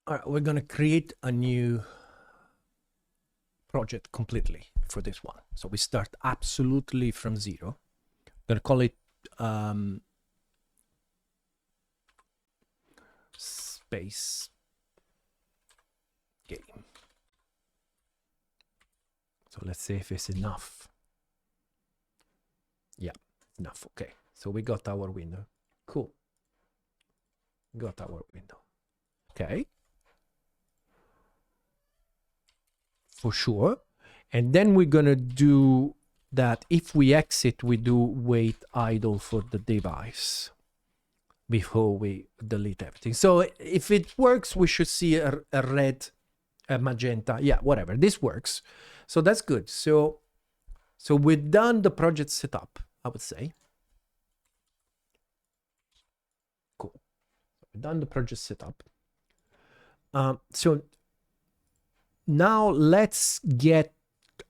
All right, we're gonna create a new project completely for this one. So we start absolutely from zero. I'm gonna call it space game. So let's see if it's enough. Yeah, enough. Okay, so we got our window. Cool. Got our window. Okay. For sure. And then we're gonna do that. If we exit, we do wait idle for the device before we delete everything. So if it works, we should see a red, a magenta. Yeah, whatever. This works. So that's good. So we've done the project setup, I would say. Cool. We've done the project setup. So now let's get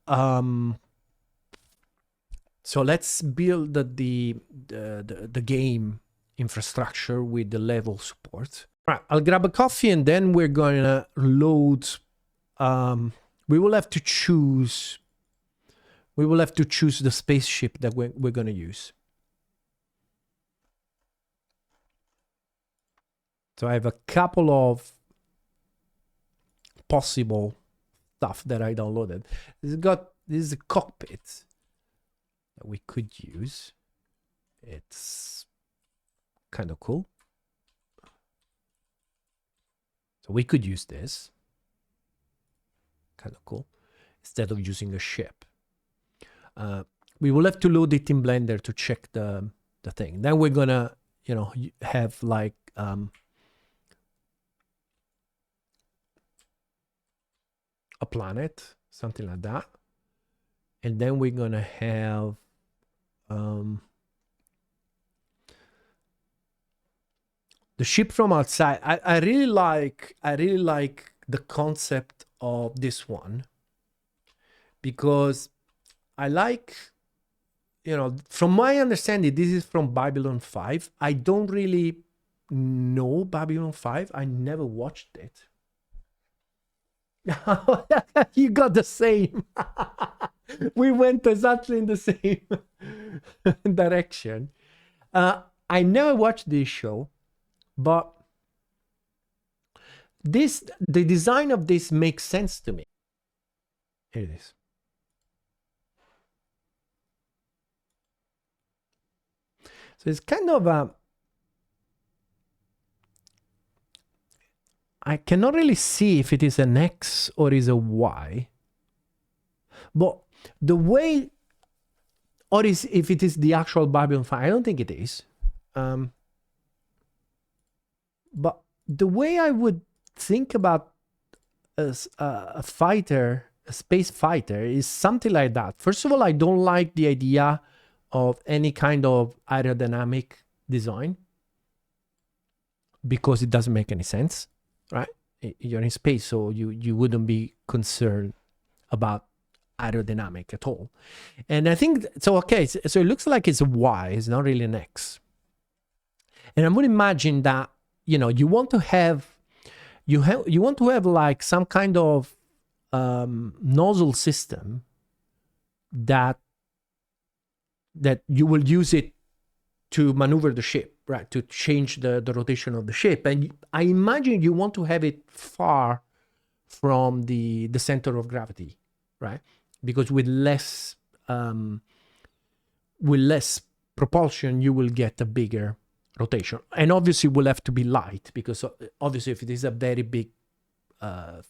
so let's build the game infrastructure with the level support. All right, I'll grab a coffee and then we're gonna load. We will have to choose the spaceship that we're gonna use. So I have a couple of possible stuff that I downloaded. This is a cockpit that we could use. It's kind of cool. So we could use this. Kind of cool. Instead of using a ship. We will have to load it in Blender to check the thing. Then we're gonna, you know, have like a planet, something like that. And then we're gonna have the ship from outside. I really like the concept of this one, because I like, you know, from my understanding, this is from Babylon 5. I don't really know Babylon 5. I never watched it. You got the same. We went exactly in the same direction. I never watched this show, but the design of this makes sense to me. Here it is. So it's kind of a, I cannot really see if it is an X or is a Y, but the way, or is if it is the actual Babylon 5, I don't think it is. But the way I would think about a fighter, a space fighter, is something like that. First of all, I don't like the idea of any kind of aerodynamic design because it doesn't make any sense, right? You're in space, so you wouldn't be concerned about aerodynamic at all. And I think, so okay, so it looks like it's a Y, it's not really an X. And I would imagine that, you know, you want to have like some kind of nozzle system that you will use it to maneuver the ship, right? To change the rotation of the ship. And I imagine you want to have it far from the center of gravity, right? Because with less propulsion, you will get a bigger rotation. And obviously will have to be light, because obviously if it is a very big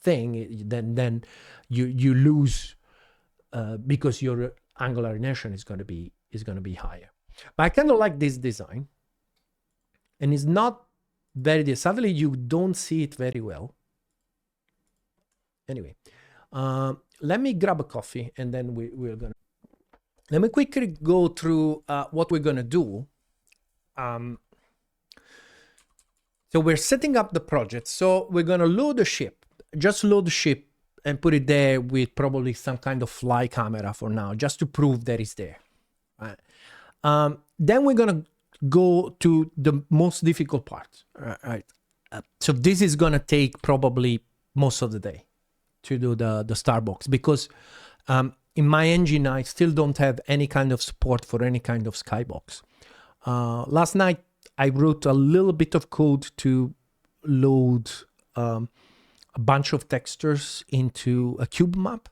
thing, then you lose because your angular inertia is going to be higher. But I kind of like this design, and it's not very, sadly you don't see it very well. Anyway, let me grab a coffee and then we're gonna, let me quickly go through what we're gonna do. So we're setting up the project. So we're gonna load the ship, just load the ship and put it there with probably some kind of fly camera for now, just to prove that it's there. Right. Then we're gonna go to the most difficult part. Right. So this is going to take probably most of the day to do the Starbucks, because in my engine, I still don't have any kind of support for any kind of skybox. Last night, I wrote a little bit of code to load a bunch of textures into a cube map.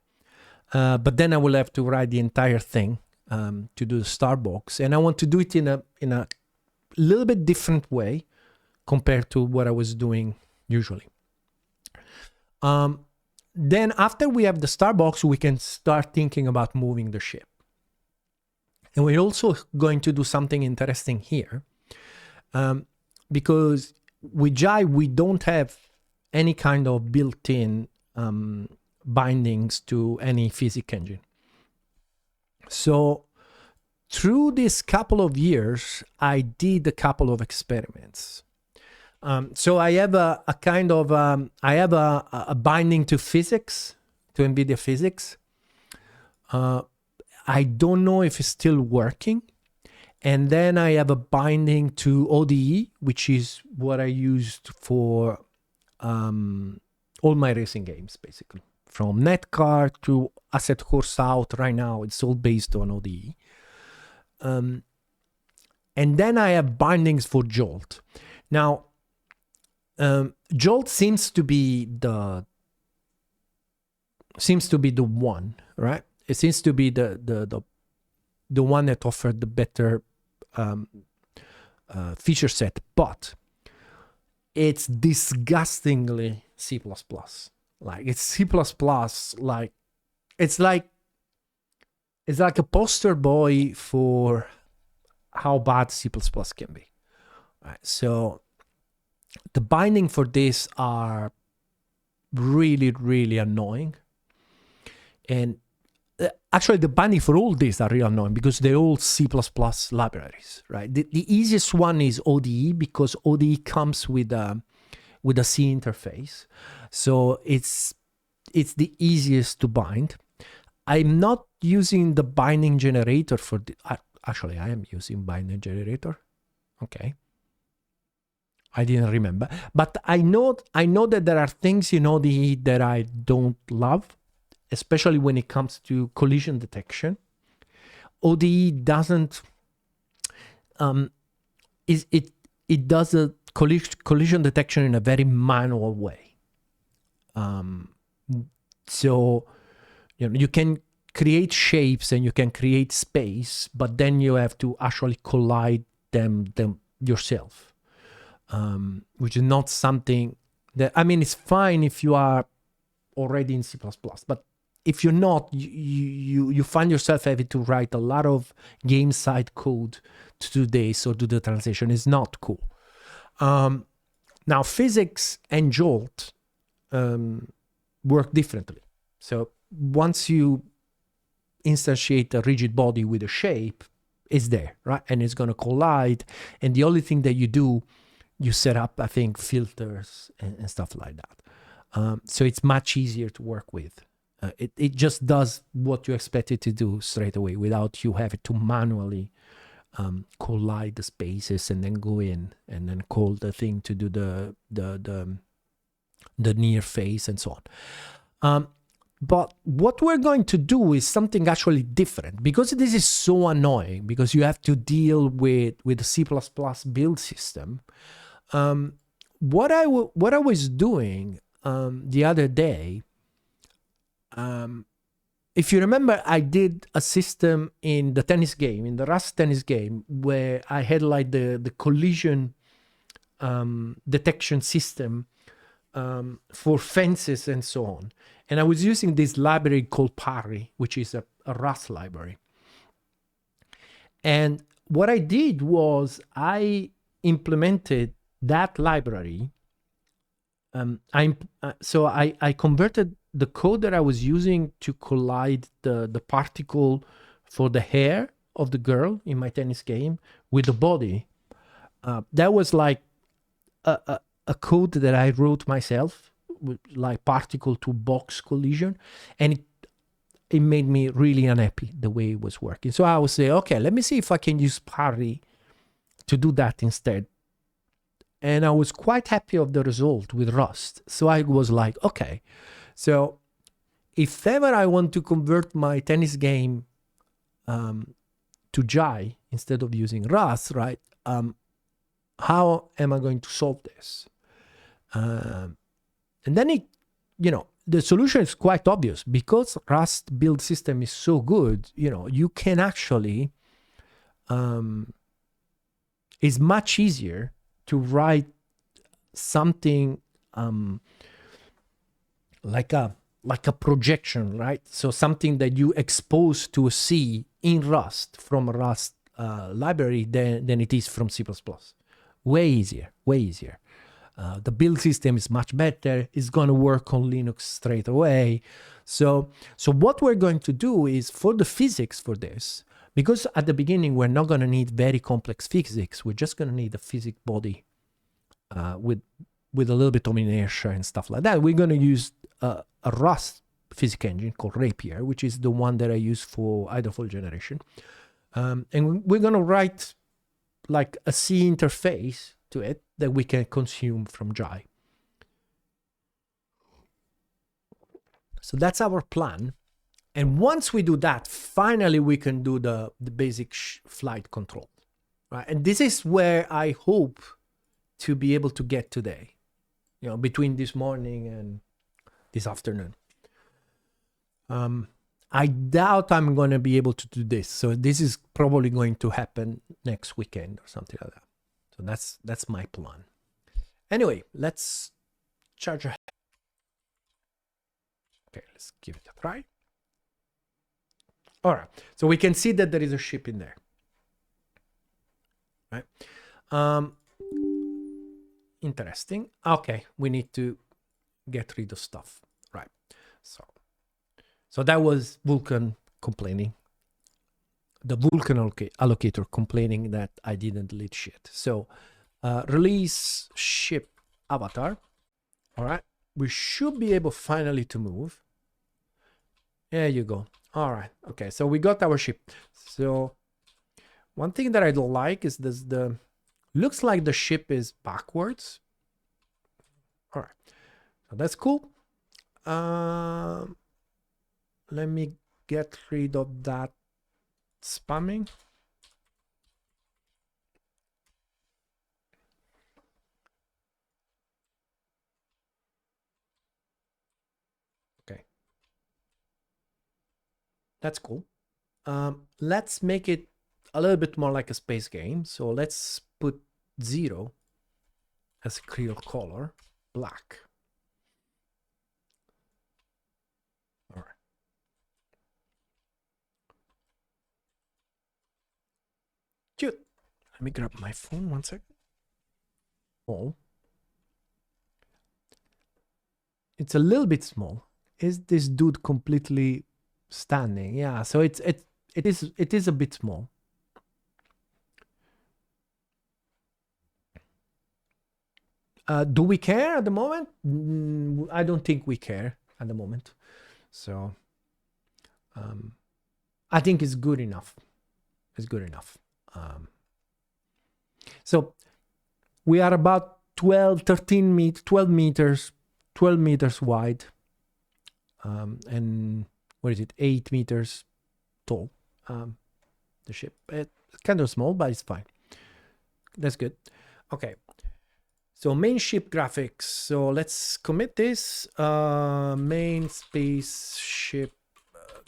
But then I will have to write the entire thing to do the Starbucks. And I want to do it in a little bit different way compared to what I was doing usually. Then after we have the Starbucks, we can start thinking about moving the ship. And we're also going to do something interesting here, because with Jive, we don't have any kind of built-in bindings to any physics engine. So through this couple of years, I did a couple of experiments. So I have a kind of, I have a binding to physics, to NVIDIA physics. I don't know if it's still working. And then I have a binding to ODE, which is what I used for all my racing games, basically. From Netcar to Asset Course Out, right now, it's all based on ODE. And then I have bindings for Jolt. Now, Jolt seems to be the one, right? It seems to be the one that offered the better feature set, but it's disgustingly C++. Like it's C++, like it's like a poster boy for how bad C++ can be. Right? So the binding for this are really, really annoying. And actually the binding for all these are really annoying because they're all C++ libraries, right? The easiest one is ODE, because ODE comes with a C interface. So it's the easiest to bind. I'm not using the binding generator for actually I am using binding generator. Okay. I didn't remember. But I know that there are things in ODE that I don't love, especially when it comes to collision detection. ODE doesn't it does a collision detection in a very manual way. So you can create shapes and you can create space, but then you have to actually collide them yourself, which is not something that, I mean, it's fine if you are already in C++, but if you're not, you find yourself having to write a lot of game side code to do this or do the translation. It's not cool. Now, physics and Jolt work differently. So once you instantiate a rigid body with a shape, it's there, right? And it's going to collide. And the only thing that you do, you set up, I think, filters and stuff like that. So it's much easier to work with. It just does what you expect it to do straight away without you having to manually collide the spaces and then go in and then call the thing to do the near face and so on. But what we're going to do is something actually different, because this is so annoying, because you have to deal with the C++ build system. What I was doing the other day, if you remember, I did a system in the tennis game, in the Rust tennis game, where I had like the collision detection system for fences and so on. And I was using this library called Parry, which is a Rust library. And what I did was I implemented that library. So I converted the code that I was using to collide the particle for the hair of the girl in my tennis game with the body. That was like a code that I wrote myself, with like particle to box collision, and it made me really unhappy the way it was working. So I would say, okay, let me see if I can use Parry to do that instead. and I was quite happy of the result with Rust. So I was like, okay, so if ever I want to convert my tennis game to Jai instead of using Rust, right? How am I going to solve this? And then the solution is quite obvious because Rust build system is so good. You can actually, it's much easier to write something like a projection, right? So something that you expose to C in Rust from a Rust library than it is from C++. Way easier, way easier. The build system is much better. It's going to work on Linux straight away. So what we're going to do is for the physics for this, because at the beginning we're not going to need very complex physics. We're just going to need a physics body with a little bit of inertia and stuff like that. We're going to use a Rust physics engine called Rapier, which is the one that I use for Idlefold generation. And we're going to write like a C interface to it that we can consume from Jai. So that's our plan. And once we do that, finally we can do the basic flight control. Right? And this is where I hope to be able to get today, between this morning and this afternoon. I doubt I'm going to be able to do this. So this is probably going to happen next weekend or something like that. So that's my plan. Anyway, let's charge ahead. Okay, let's give it a try. All right, so we can see that there is a ship in there. Right. Interesting. Okay, we need to get rid of stuff. Right. So that was Vulkan complaining. The Vulkan allocator complaining that I didn't delete shit. So release ship avatar. All right. We should be able finally to move. There you go. All right. Okay. So we got our ship. So one thing that I don't like is this, looks like the ship is backwards. All right. So that's cool. Let me get rid of that spamming. Okay. That's cool. Let's make it a little bit more like a space game. So let's put 0 as a clear color, black. All right. Cute. Let me grab my phone 1 second. Oh. It's a little bit small. Is this dude completely standing? Yeah, so it is a bit small. Do we care at the moment? I don't think we care at the moment. So I think it's good enough. It's good enough. So we are about 12 meters wide. And what is it? 8 meters tall. The ship. It's kind of small, but it's fine. That's good. Okay. So main ship graphics. So let's commit this. Main spaceship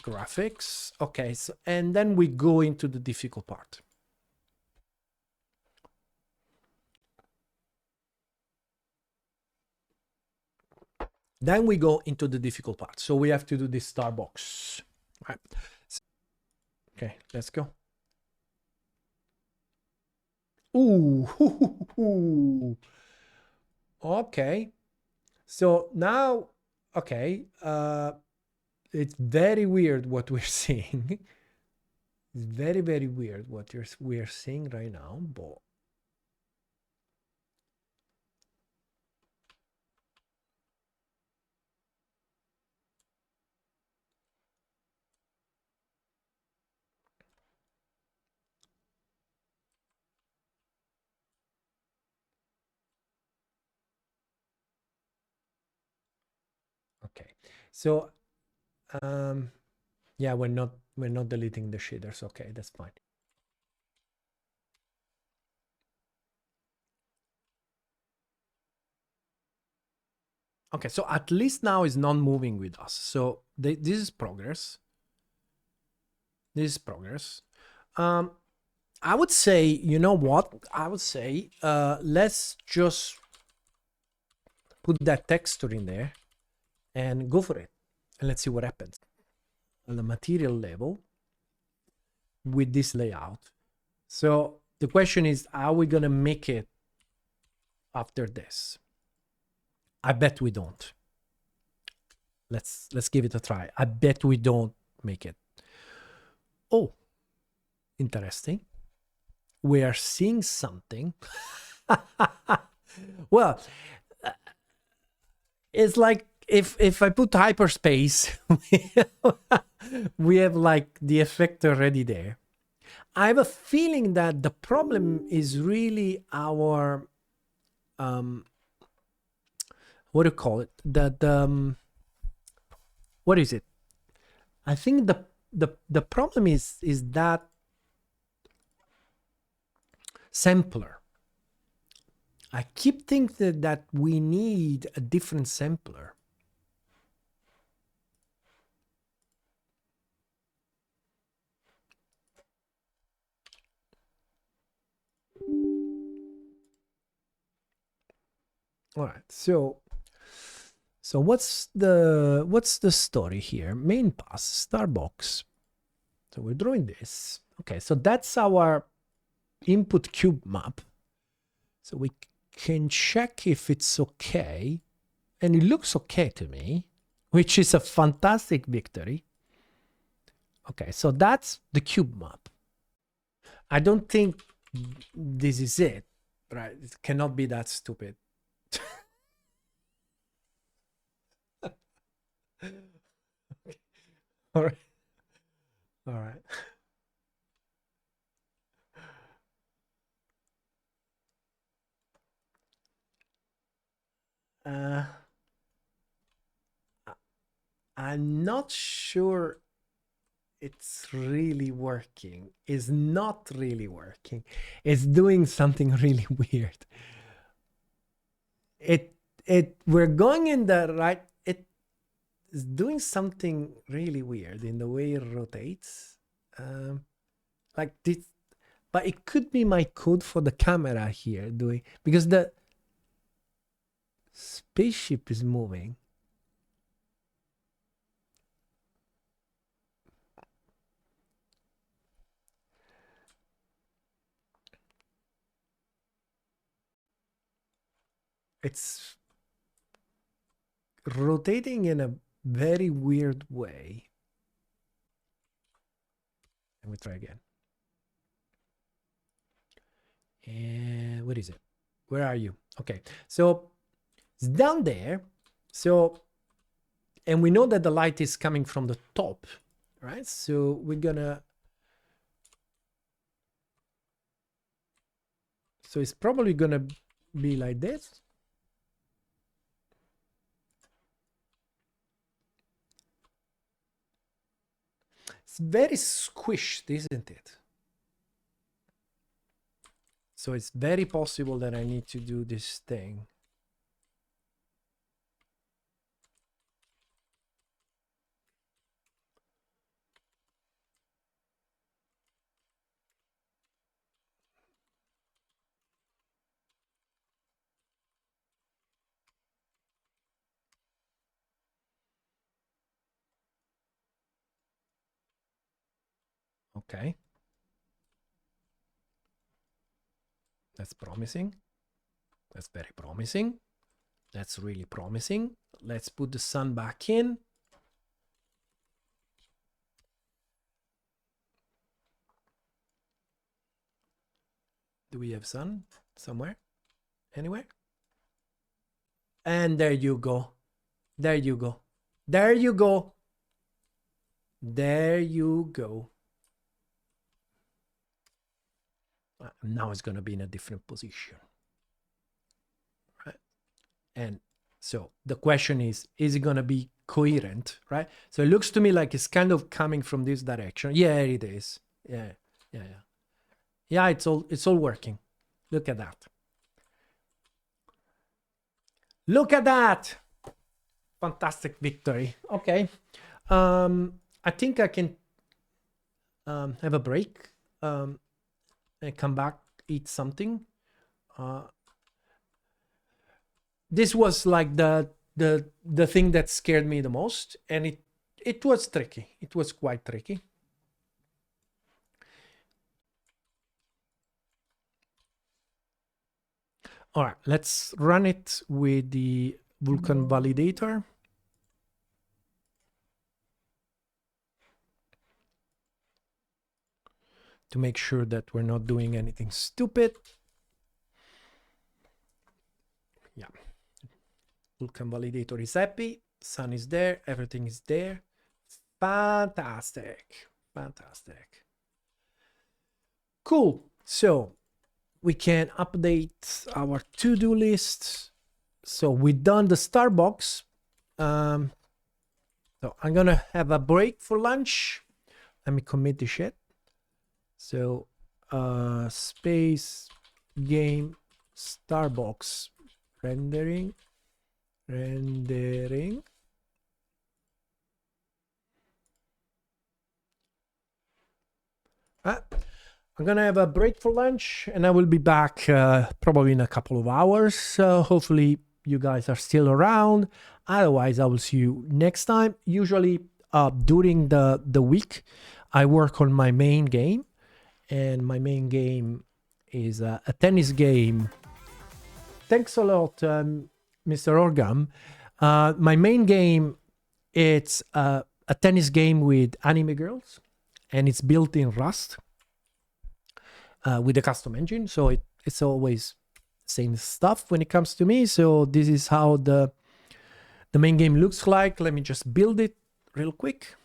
graphics. Okay. So, and then we go into the difficult part. Then we go into the difficult part. So we have to do this star box. Right. Okay, let's go. Ooh. Okay. So now, okay, it's very weird what we're seeing. It's very, very weird what we're seeing right now, but So yeah, we're not deleting the shaders. Okay, that's fine. Okay, so at least now it's not moving with us. So this is progress. This is progress. Um, I would say, you know what? I would say, let's just put that texture in there and go for it. And let's see what happens. On the material level with this layout. So the question is, are we going to make it after this? I bet we don't. Let's give it a try. I bet we don't make it. Oh, interesting. We are seeing something. Well, it's like if I put hyperspace, we have like the effect already there. I have a feeling that the problem is really our what do you call it? That what is it? I think the problem is that sampler. I keep thinking that we need a different sampler. All right, so what's the story here? Main pass, Starbucks. So we're drawing this. Okay, so that's our input cube map. So we can check if it's okay. And it looks okay to me, which is a fantastic victory. Okay, so that's the cube map. I don't think this is it, right? It cannot be that stupid. All right. All right. I'm not sure it's really working. It's not really working. It's doing something really weird. We're going in the right, it is doing something really weird in the way it rotates. Like this, but it could be my code for the camera here doing, because the spaceship is moving. It's rotating in a very weird way. And we try again. And what is it? Where are you? Okay, so it's down there. So, and we know that the light is coming from the top, right? So we're gonna, so it's probably gonna be like this. It's very squished, isn't it? So it's very possible that I need to do this thing. Okay. That's promising. That's very promising. That's really promising. Let's put the sun back in. Do we have sun somewhere? Anywhere? And there you go. There you go. There you go. There you go. Now it's going to be in a different position. Right? And so the question is it going to be coherent, right? So it looks to me like it's kind of coming from this direction. Yeah, it is. Yeah. Yeah, it's all working. Look at that. Look at that. Fantastic victory. Okay. I think I can have a break and come back, eat something. This was like the thing that scared me the most, and it was tricky. It was quite tricky. All right, let's run it with the Vulkan validator. To make sure that we're not doing anything stupid. Yeah. Vulkan validator is happy. Sun is there. Everything is there. Fantastic. Fantastic. Cool. So we can update our to-do list. So we've done the Starbucks. So I'm gonna have a break for lunch. Let me commit the shit. So space game Starbucks rendering. I'm gonna have a break for lunch, and I will be back probably in a couple of hours. So hopefully you guys are still around. Otherwise, I will see you next time. Usually during the week, I work on my main game, and my main game is a tennis game. Thanks a lot, Mr. Orgam. My main game, it's a tennis game with anime girls, and it's built in Rust. With a custom engine, so it's always same stuff when it comes to me. So this is how the main game looks like. Let me just build it real quick.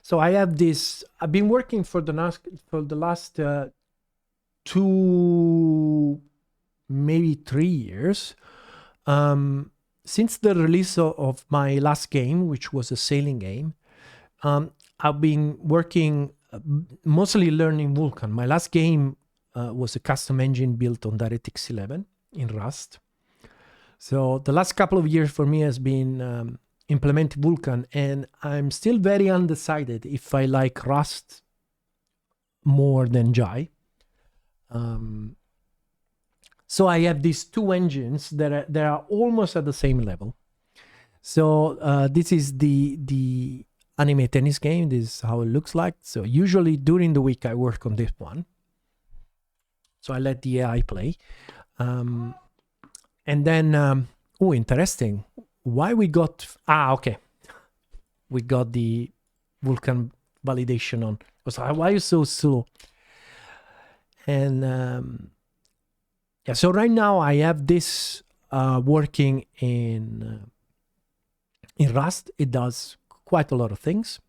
So I have this. I've been working for the last 2, maybe 3 years. Since the release of my last game, which was a sailing game, I've been working, mostly learning Vulkan. My last game was a custom engine built on DirectX 11 in Rust. So the last couple of years for me has been implementing Vulkan, and I'm still very undecided if I like Rust more than Jai. So I have these 2 engines that are almost at the same level. So this is the anime tennis game. This is how it looks like. So usually during the week I work on this one. So I let the AI play. And then, oh, interesting. Why we got... okay. We got the Vulkan validation on. So why are you so slow? And... yeah, so right now I have this working in Rust. It does quite a lot of things,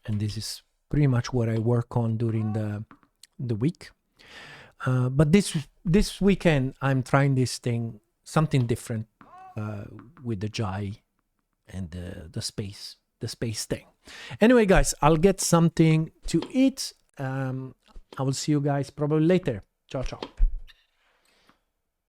and this is pretty much what I work on during the week. But this weekend I'm trying something different with the Jai and the space thing. Anyway, guys, I'll get something to eat. I will see you guys probably later. Ciao, ciao.